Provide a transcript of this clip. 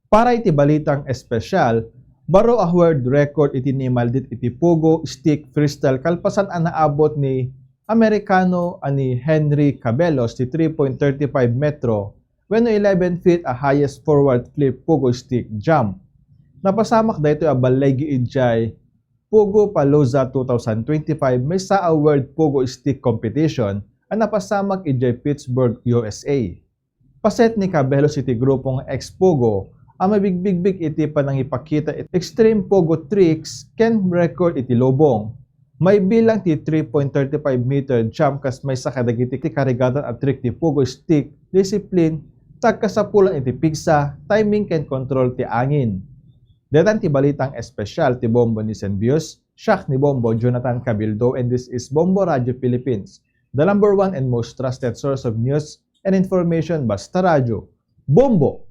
Para iti balitang espesyal, baro a world record iti nimaldit iti pogo stick freestyle kalpasan ang naabot ni Amerikano ani Henry Cabelos ti 3.35 metro when 11 feet a highest forward flip pogo stick jump. Napasamak dito a balay giidjay Pogo Palooza 2025 may sa a World Pogo Stick Competition ang napasamak idjay Pittsburgh, USA. Paset ni Cabelos iti grupong ex-Pogo ang mabigbig iti panang ipakita extreme Pogo tricks ken record iti lobong. May bilang ti 3.35 meter jump kas may sa kadagiti karigatan at trick ti Pogo Stick discipline tagkasapulan iti pigsa, timing ken control ti angin. Detan ti balitang espesyal ti Bombo ni Senbius, siya ni Bombo Jonathan Cabildo, and this is Bombo Radio Philippines, the #1 and most trusted source of news and information basta radyo. Bombo!